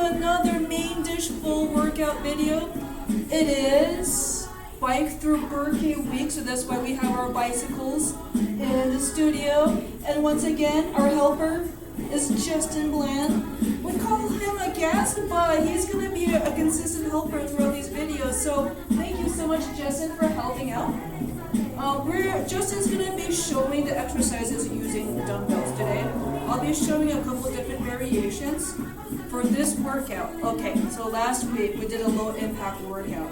another main dish full workout video. It is Bike Through Birthday Week, so that's why we have our bicycles in the studio. And once again, our helper is Justin Bland. We call him a guest, but he's going to be a consistent helper throughout these videos. So thank you so much, Justin, for helping out. Justin's going to be showing the exercises using dumbbells today. I'll be showing a couple of different variations for this workout. Okay, so last week we did a low impact workout.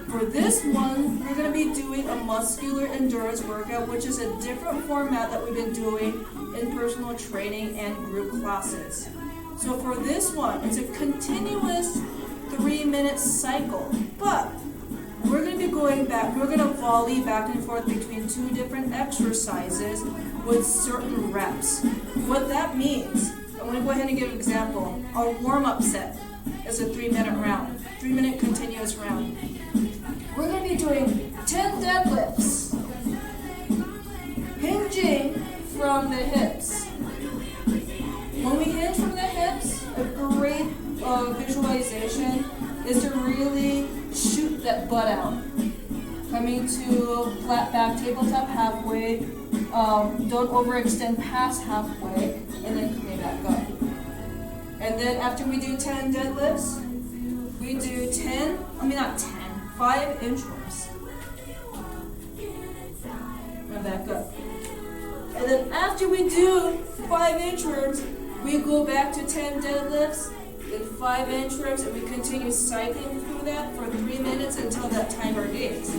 For this one, we're going to be doing a muscular endurance workout, which is a different format that we've been doing in personal training and group classes. So for this one, it's a continuous 3-minute cycle, but we're going to be going back, we're going to volley back and forth between two different exercises with certain reps. What that means, I'm going to go ahead and give an example. Our warm-up set is a 3-minute round, 3-minute continuous round. We're going to be doing 10 deadlifts, hinging from the hips. When we hinge from the hips, a great visualization is to really shoot that butt out. Coming to flat back tabletop halfway, don't overextend past halfway, and then coming back up. And then after we do 10 deadlifts, we do 5 inchworms. And back up. And then after we do 5 inchworms, we go back to 10 deadlifts, then 5 inchworms, and we continue cycling through that for 3 minutes until that timer gates.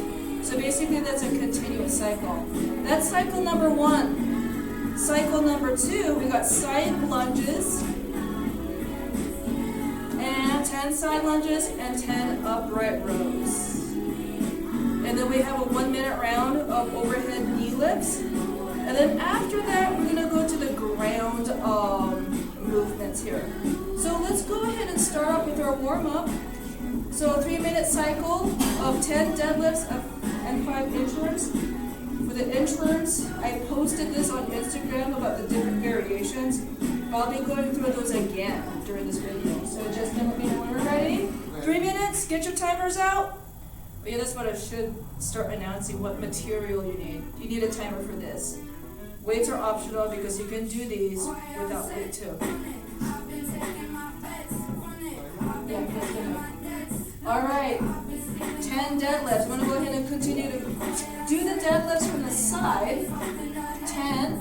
So basically that's a continuous cycle. That's cycle number 1. Cycle number 2, we got side lunges, and 10 side lunges and 10 upright rows. And then we have a 1-minute round of overhead knee lifts. And then after that, we're going to go to the ground movements here. So let's go ahead and start off with our warm-up. So a 3-minute cycle of 10 deadlifts and 5 inchworms. For the inchworms, I posted this on Instagram about the different variations. I'll be going through those again during this video. So just let me know when we're ready. 3 minutes, get your timers out. But yeah, that's what I should start announcing, what material you need. You need a timer for this. Weights are optional because you can do these without weight too. Yeah, alright, 10 deadlifts. I'm going to go ahead and continue to do the deadlifts from the side. 10.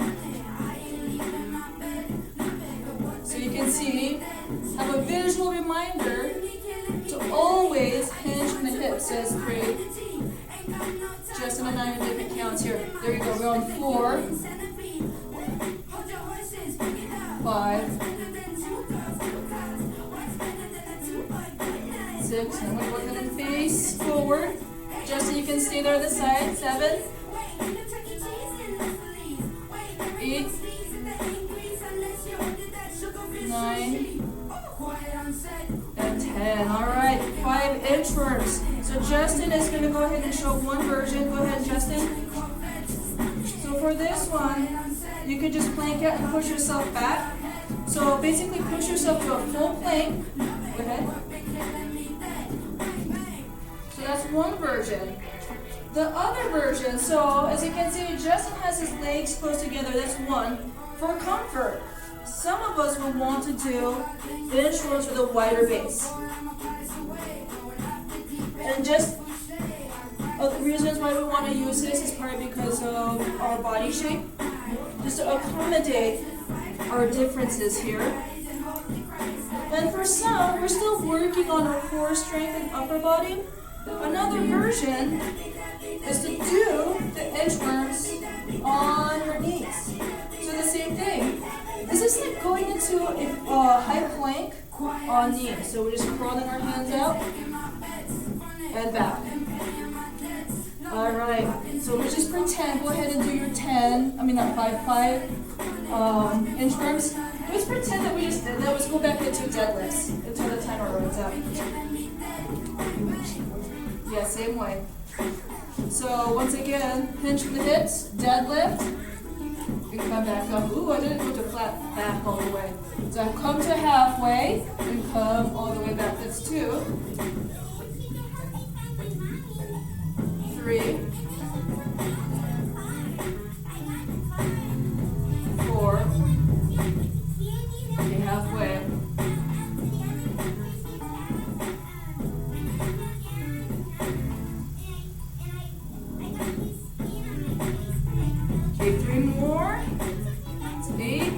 So you can see, have a visual reminder to always hinge from the hips. Says 3. Justin and I are different counts here. There you go. We're on 4, 5, 6. And we're going to face forward. Justin, you can stay there on the side. 7, 8, 9, and 10. Alright, 5 inchworms. So Justin is going to go ahead and show one version. Go ahead, Justin. So for this one, you can just plank out and push yourself back. So basically push yourself to a full plank. Go ahead. So that's one version. The other version, so as you can see, Justin has his legs close together. That's one. For comfort, some of us will want to do inchworms with a wider base. And just the reasons why we want to use this is probably because of our body shape. Just to accommodate our differences here. And for some, we're still working on our core strength and upper body. Another version is to do the inchworms on your knees. So the same thing. This is like going into a high plank on knees. So we're just rolling our hands out and back. Alright, so let's just pretend, go ahead and do your 5 inchworms. Let's pretend that we just did that. Let's go back into deadlifts until the timer runs out. Yeah, same way. So once again, hinge from the hips, deadlift. and come back up. Ooh, I didn't go to flat back all the way. So I come to halfway and come all the way back. That's 2, 3, 4. Okay, halfway. Okay, 3 more. It's 8.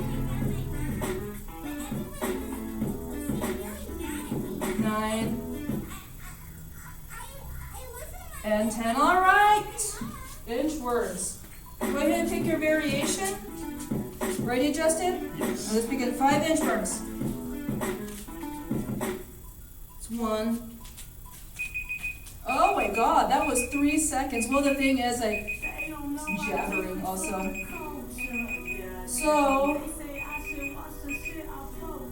9. And 10. All right. Inchworms. Go ahead and pick your variation. Ready, Justin? Yes. Let's begin 5 inchworms. It's 1. Oh my God, that was 3 seconds. Well, the thing is, I'm jabbering also. So,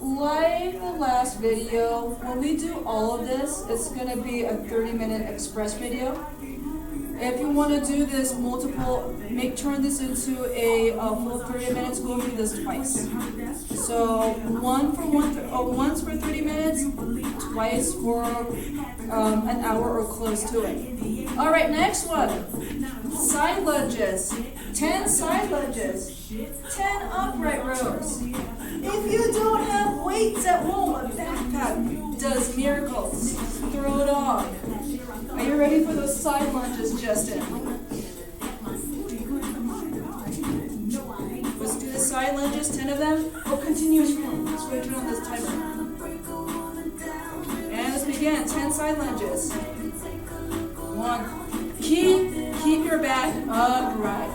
like the last video, when we do all of this, it's going to be a 30-minute express video. If you want to do this multiple, turn this into a full 30 minutes, go do this twice. So once for 30 minutes, twice for an hour or close to it. All right, next one, side lunges. 10 side lunges, 10 upright rows. If you don't have weights at home, a backpack does miracles. Throw it on. Are you ready for those side lunges, Justin? Let's do the side lunges, 10 of them. Oh, continuous form. Let's go turn on this timer. And let's begin. 10 side lunges. 1. Keep your back upright.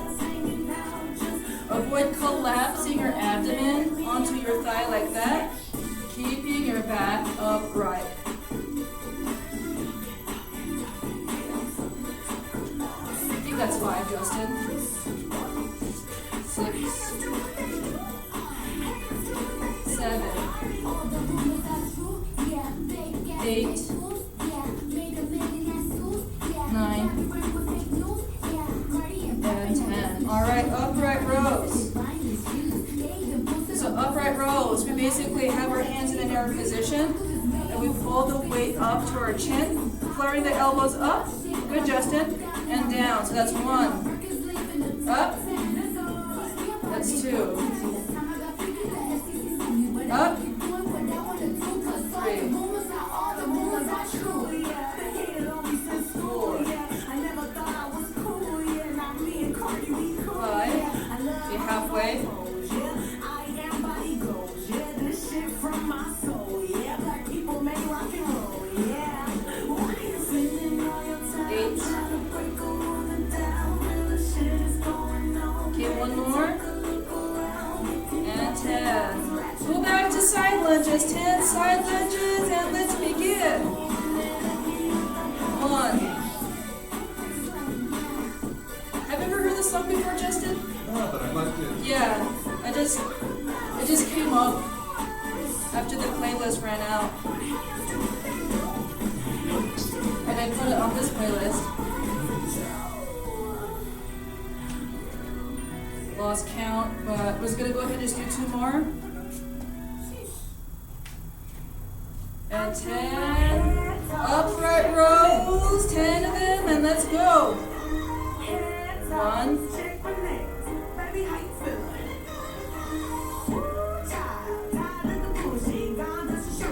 Avoid collapsing your abdomen onto your thigh like that. Keeping your back upright. I think that's 5, Justin. 6, 7, 8, 9, and 10. All right, upright rows. So upright rows, we basically have our hands in an air position, and we pull the weight up to our chin, flaring the elbows up. Good, Justin. And down. So that's 1. Up. That's 2. Up. 3. 4. 5. Be halfway. 8. Okay, 1 more. And 10. Go back to side lunges. 10 side lunges, and let's begin. 1. Have you ever heard this song before, Justin? No, but I liked it. Yeah, it just came up after the playlist ran out. And I put it on this playlist. Lost count, but was gonna go ahead and just do 2 more. And 10 upright rows, 10 of them, and let's go. 1.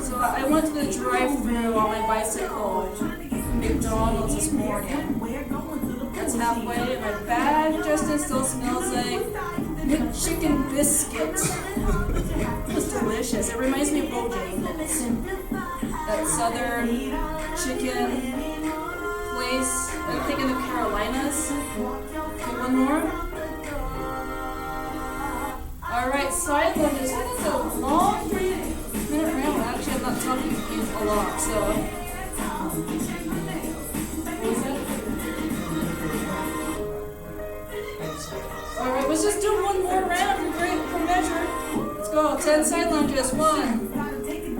So I went to the drive-thru on my bicycle from McDonald's this morning. That's halfway in my bag. Justin still smells like McChicken biscuit. It was delicious. It reminds me of Bojangles. That southern chicken place, I think in the Carolinas. Okay, 1 more. Alright, side lunges. That's a long 3-minute round. Actually, I'm not talking a lot, so. What was it? Alright, let's just do 1 more round for measure. Let's go. 10 side lunges. 1.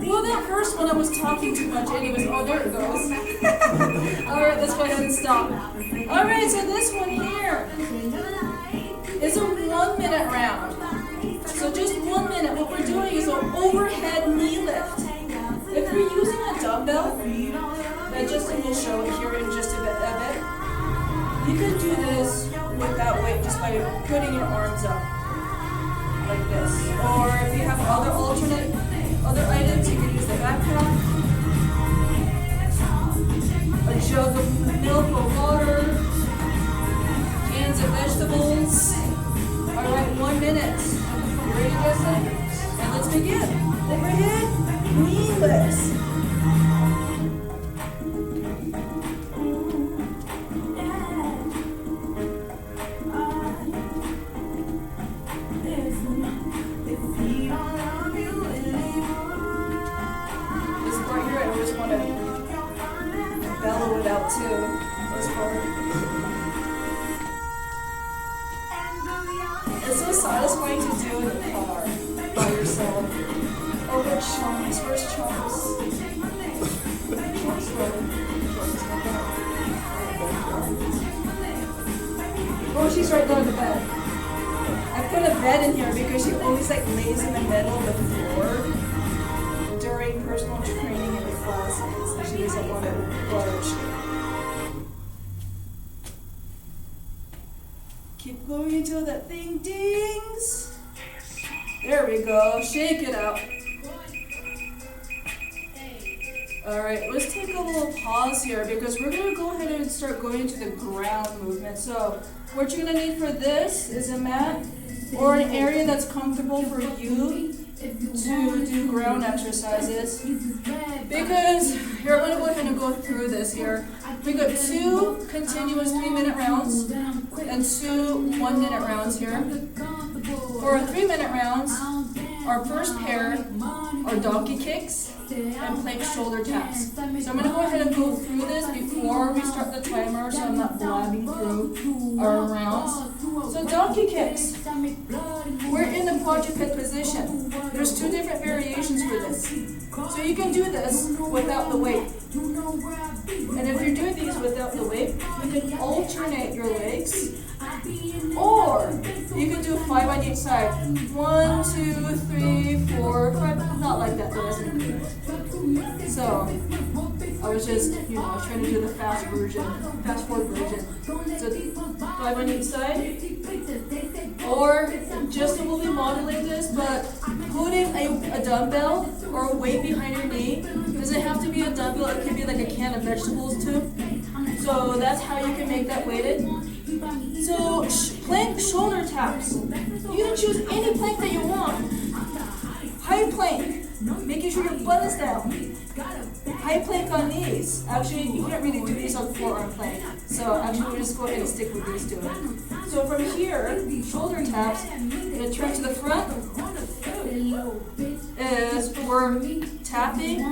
Well, that first one I was talking too much anyways. Oh, there it goes. Alright, let's go ahead and stop. Alright, so this one here is a 1 minute round. So just 1 minute. What we're doing is an overhead knee lift. If you're using a dumbbell, that Justin will show here in just a bit, you can do this with that weight just by putting your arms up like this. Or if you have other items, you can use the backpack, a jug of milk or water, cans of vegetables. All right, 1 minute. You ready, Justin? And let's begin. Overhead knee lifts. Bellow it out too. This part. It's so satisfying to do in the car by yourself. Oh, good chunks. Where's chunks? Oh, she's right there in the bed. I put a bed in here because she always lays in the middle of the floor during personal training in the classes. She doesn't want to large. Keep going until that thing dings. There we go. Shake it out. Alright, let's take a little pause here because we're going to go ahead and start going into the ground movement. So, what you're going to need for this is a mat or an area that's comfortable for you to do ground exercises. Because, here, I'm going to go ahead and go through this here. We got 2 continuous 3-minute rounds and 2 1-minute rounds here. For our 3-minute rounds, our first pair are donkey kicks and plank shoulder taps. So I'm going to go ahead and go through this before we start the timer so I'm not blabbing through our rounds. So donkey kicks. We're in the quadruped position. There's 2 different variations for this. So you can do this without the weight. And if you're doing these without the weight, you can alternate your legs. Or you can do 5 on each side. 1, 2, 3, 4, 5. Not like that, though, isn't it? So I was just, trying to do the fast forward version. So 5 on each side. Or just will be modeling this, but putting a dumbbell or a weight behind your knee. Does it have to be a dumbbell? It can be like a can of vegetables too. So that's how you can make that weighted. So plank shoulder taps. You can choose any plank that you want. High plank, making sure your butt is down. High plank on knees. Actually, you can't really do these on forearm plank. So actually, we'll just go ahead and stick with these two. So from here, shoulder taps, and turn to the front, is we're tapping,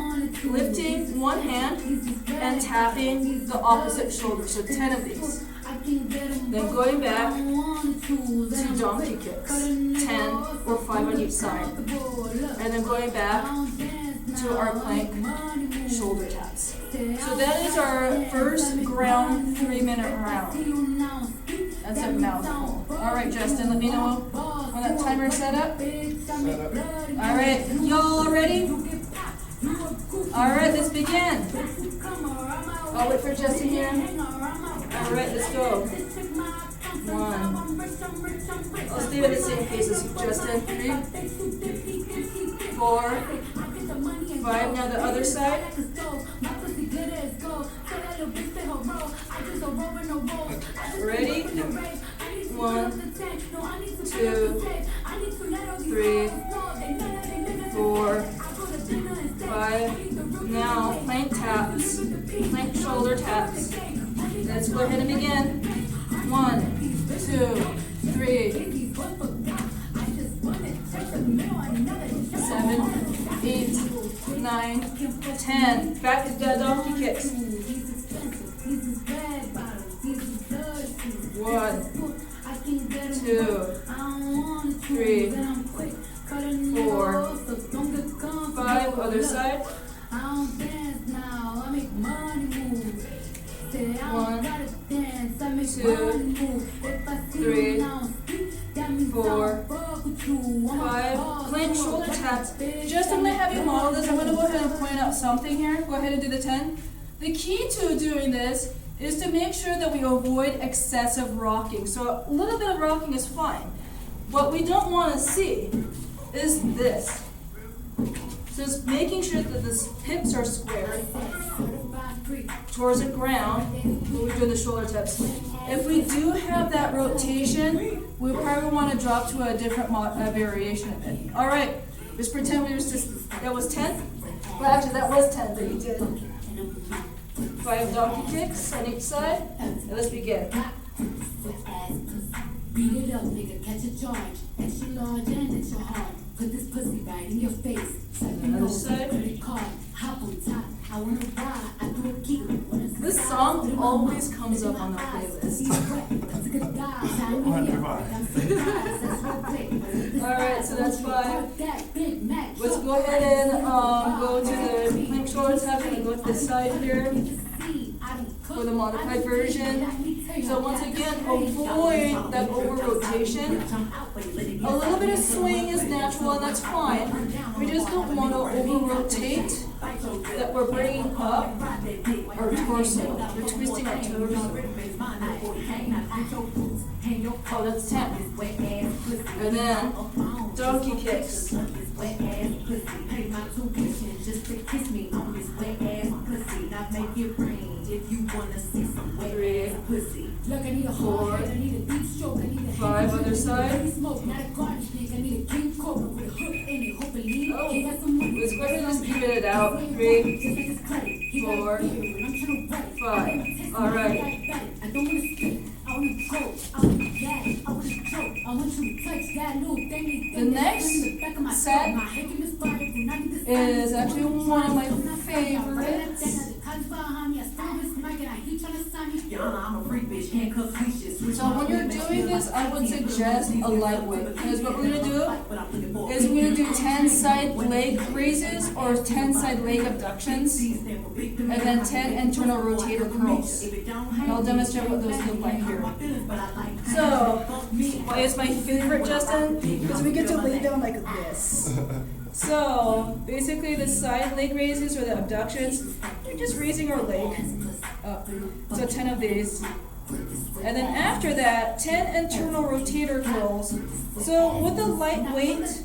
lifting one hand, and tapping the opposite shoulder. So 10 of these. Then going back to donkey kicks, 10 or 5 on each side. And then going back to our plank shoulder taps. So that is our first ground 3-minute round. That's a mouthful. Alright, Justin, let me know when that timer is set up. Alright, y'all ready? Alright, let's begin. I'll wait for Justin here. Alright, let's go. 1. Let's leave it at the same pace as Justin. 3, 4, 5. Now the other side. Ready? 1, 2, 3, 4, 5. Now plank taps, plank shoulder taps. Let's go ahead and begin. 1, 2, 3, 7, 8, 9, 10. Back to the donkey kicks. 1, 2, 3, 4, 5. Other side. 1, 2, 3, 4, 5. Plank shoulder taps. Just I'm going to have you model this. I'm going to go ahead and point out something here. Go ahead and do the 10. The key to doing this is to make sure that we avoid excessive rocking. So a little bit of rocking is fine. What we don't want to see is this. So it's making sure that the hips are square towards the ground when we're doing the shoulder taps. If we do have that rotation, we probably want to drop to a different variation of it. All right, just pretend we was just, that was 10? Well, actually, that was 10 that you did. 5 donkey kicks on each side, and let's begin. Beat it up, nigga, catch a charge. Extra large and extra hard. Put this pussy right in your face. Another side. Hop on top. I wanna ride. I do a giggle. This song always comes up on the playlist. Alright, so that's 5. Let's go ahead and go to the plank shoulder tap and go to the side here for the modified version. So once again, avoid that over rotation. A little bit of swing is natural and that's fine. We just don't want to over rotate that we're bringing up our torso. We're twisting our torso. Oh, that's 10. And then donkey kicks. 3, 4, 5 other side. Oh, let's go ahead and just even it out. 3, 4, 5. All right. The next set is actually one of my favorites. So when you're doing this, I would suggest a lightweight, because what we're going to do is we're going to do 10 side leg raises or 10 side leg abductions, and then 10 internal rotator curls. And I'll demonstrate what those look like here. So, why is my favorite, Justin? Because we get to lay down like this. So, basically the side leg raises or the abductions, you're just raising our leg up. So 10 of these. And then after that, 10 internal rotator curls. So with a light weight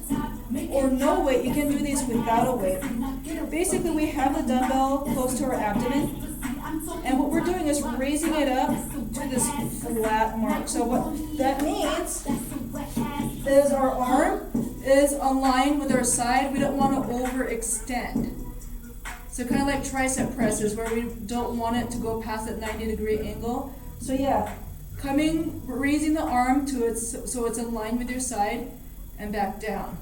or no weight, you can do these without a weight. Basically we have the dumbbell close to our abdomen. And what we're doing is raising it up to this flat mark. So what that means is our arm is aligned with our side. We don't want to overextend. So kind of like tricep presses where we don't want it to go past that 90-degree angle. So yeah, raising the arm to its, so it's in line with your side and back down.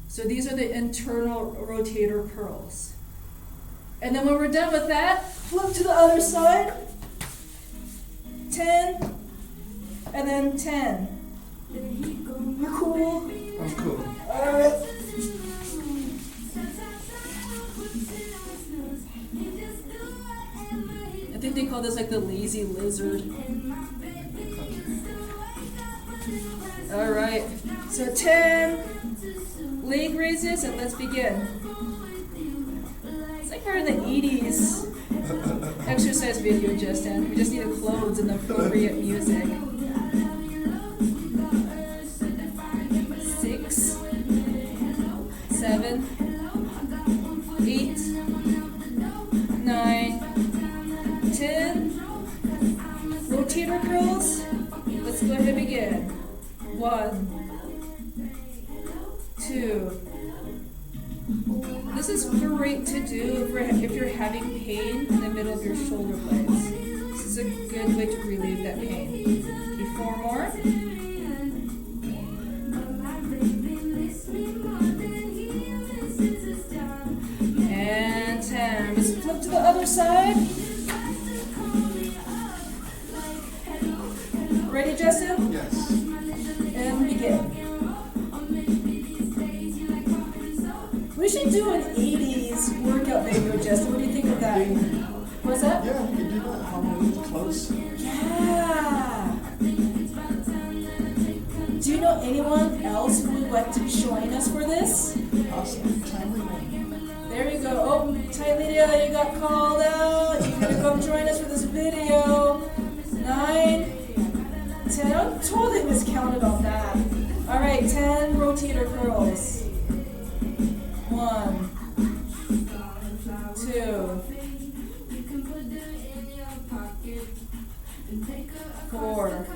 So these are the internal rotator curls. And then when we're done with that, flip to the other side. 10, and then 10. You cool? I'm cool. Alright. I think they call this like the lazy lizard. Alright, so 10 leg raises, and let's begin. It's like we're in the 80s exercise video, Justin. We just need clothes and appropriate music. 6, 7, 8, 9, 10. Rotator curls. Let's go ahead and begin. 1, 2. This is great to do if you're having pain in the middle of your shoulder blades. This is a good way to relieve that pain. Okay, 4 more. And 10. Let's flip to the other side. Ready, Justin? Yes. And begin. We should do an 80s workout video, Justin. What do you think of that? What's that? Yeah, we can do that. Harmony close. Yeah. Do you know know anyone else who would like to join us for this? Awesome. Time remaining. There you go. Oh, Ty Lydia, you got called out. You're gonna come join us for this video. 9, 10. I totally miscounted on that. All right, 10 rotator curls. 1, 2, 4.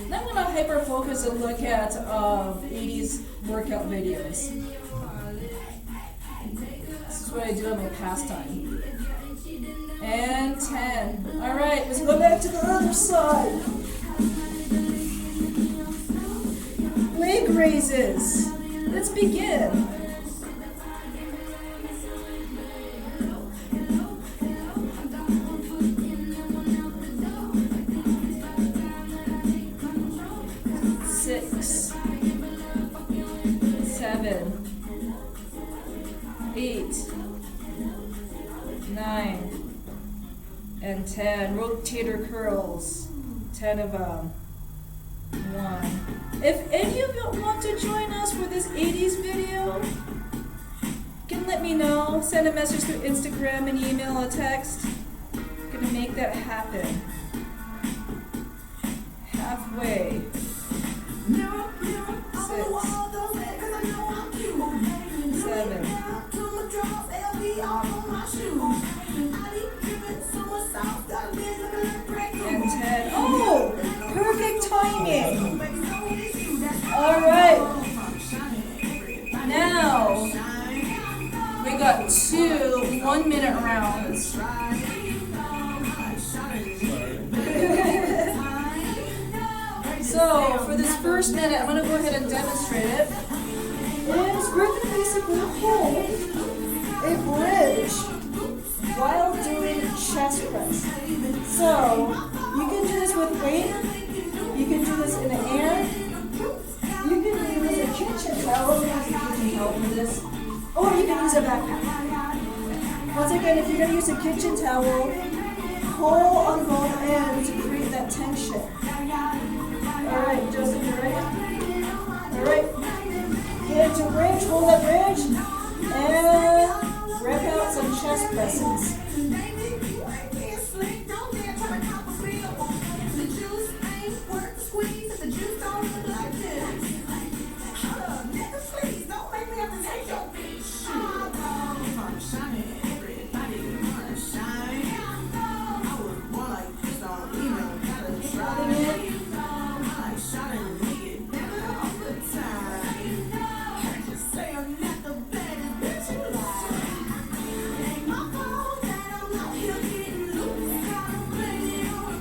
And I'm gonna hyper focus and look at 80s workout videos. This is what I do in my pastime. And 10. All right, let's go back to the other side. Leg raises. Let's begin. Six, 7, 8, 9, and 10. Rotator curls. 10 of them. 1. If any of you want to join us for this 80s video, you can let me know. Send a message through Instagram, an email, a text. I'm gonna make that happen. Halfway. 6, 7, and 10. Oh, perfect timing. All right. Now we got 2 1-minute rounds. So for this first minute, I'm going to go ahead and demonstrate it. Is we're going to basically hold a bridge while doing chest press. So you can do this with weight. You can do this in the air. You can use a kitchen towel. You can use a kitchen towel for this. Or you can use a backpack. Once again, if you're going to use a kitchen towel, pull on both ends to create that tension. Alright, Justin, you ready? Alright. Get into bridge, hold that bridge, and rep out some chest presses.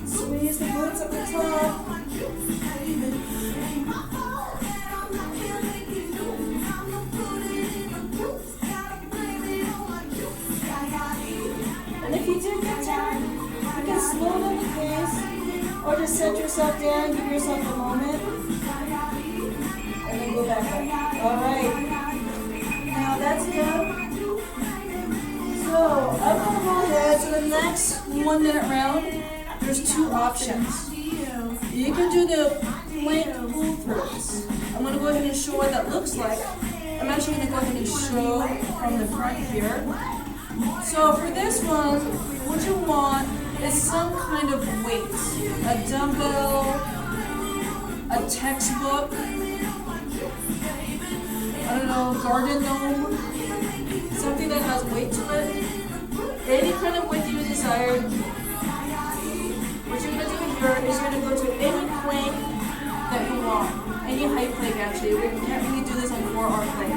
Squeeze the glutes at the top. And if you do get tired, you can slow down the pace or just set yourself down, give yourself a moment, and then go back up. Alright. Now that's done. So I'm going to go ahead to the next 1-minute round. There's 2 options. You can do the plank pull-throughs. I'm going to go ahead and show what that looks like. I'm actually going to go ahead and show from the front here. So for this one, what you want is some kind of weight. A dumbbell, a textbook, I don't know, garden gnome, something that has weight to it. Any kind of weight you desire. What you're going to do here is you're going to go to any plank that you want. Any high plank actually. We can't really do this on 4-arm plank.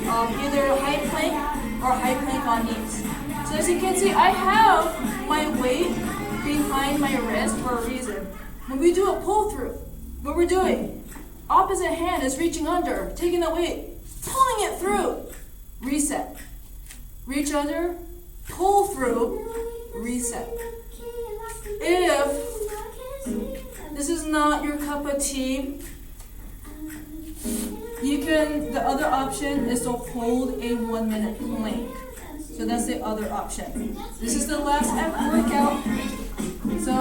Either high plank or high plank on knees. So as you can see, I have my weight behind my wrist for a reason. When we do a pull through, what we're doing, opposite hand is reaching under, taking the weight, pulling it through, reset. Reach under, pull through, reset. If this is not your cup of tea, the other option is to hold a 1-minute plank. So that's the other option. This is the last workout. So,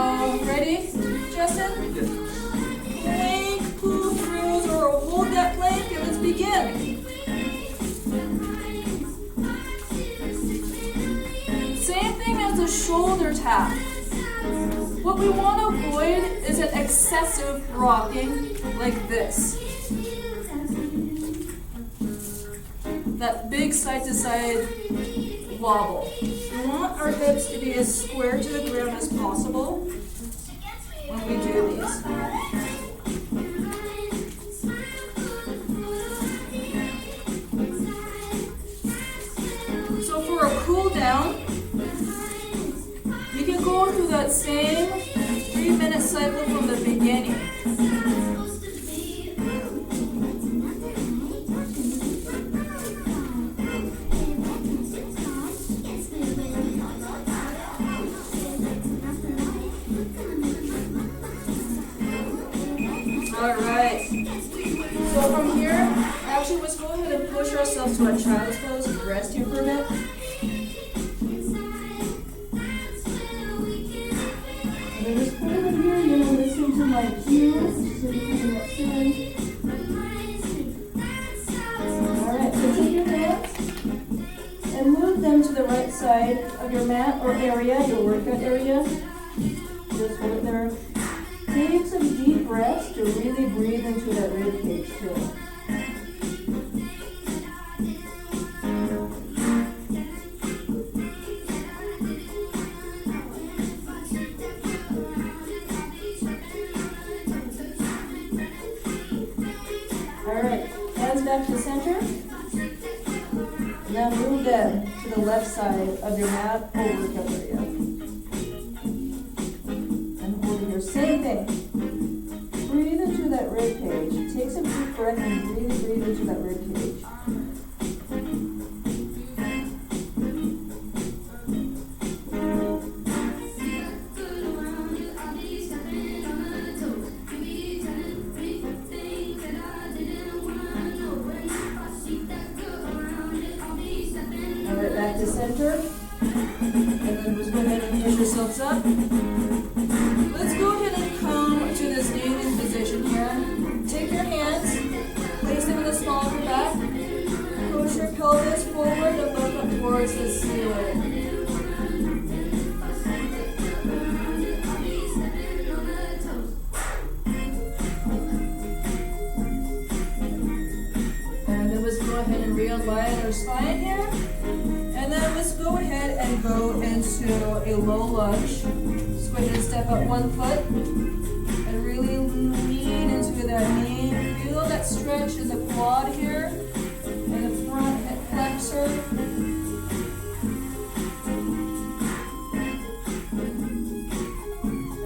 ready, Justin? hold that plank and let's begin. Same thing as the shoulder tap. What we want to avoid is an excessive rocking like this. That big side to side wobble. We want our hips to be as square to the ground as possible when we do these. So for a cool down, you can go through that same 3-minute cycle from the beginning. Alright, so from here, actually let's go ahead and push ourselves to a child's pose. Rest here for a bit. And then just put it in here, you know, listen to my cues. So you can get started. Alright, so take your hands and move them to the right side of your mat or area, your workout area. Just hold it there. Take some deep breaths to really breathe into that rib cage too. Alright, hands back to center. Now move them to the left side of your mat or workout area. Same thing. Breathe into that rib cage. Take some deep breath and really breathe into that rib cage. Alright, back to center. And then just go ahead and push yourselves up. Let's go ahead and come to this kneeling position here. Take your hands, place them in the small of your back, push your pelvis forward and look up towards the ceiling. And then let's go ahead and realign our spine here. And then let's go ahead and go into a low lunge. Go ahead and step up one foot and really lean into that knee. Feel that stretch in the quad here and the front hip flexor.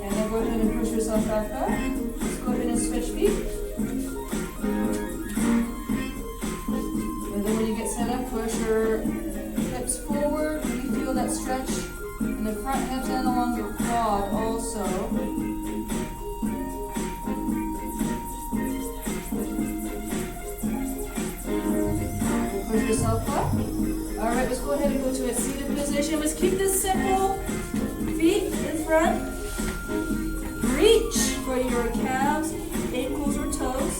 And then go ahead and push yourself back up. Let's go ahead and switch feet. And then when you get set up, push your hips forward. Really feel that stretch. And the front hips and along your quad also. Push yourself up. Alright, let's go ahead and go to a seated position. Let's keep this simple. Feet in front. Reach for your calves, ankles, or toes.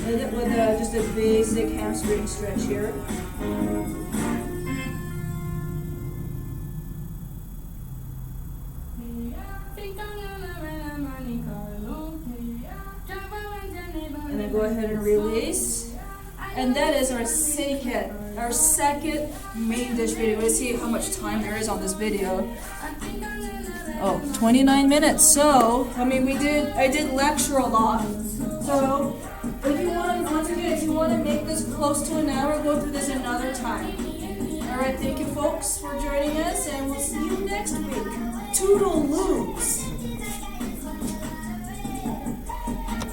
And then with just a basic hamstring stretch here. And then go ahead and release. And that is our second main dish video. Let's see how much time there is on this video. Oh, 29 minutes. So, I mean, I did lecture a lot. So, if you want to, once again, if you want to make this close to an hour, go through this another time. Alright, thank you folks for joining us, and we'll see you next week. Toodaloo!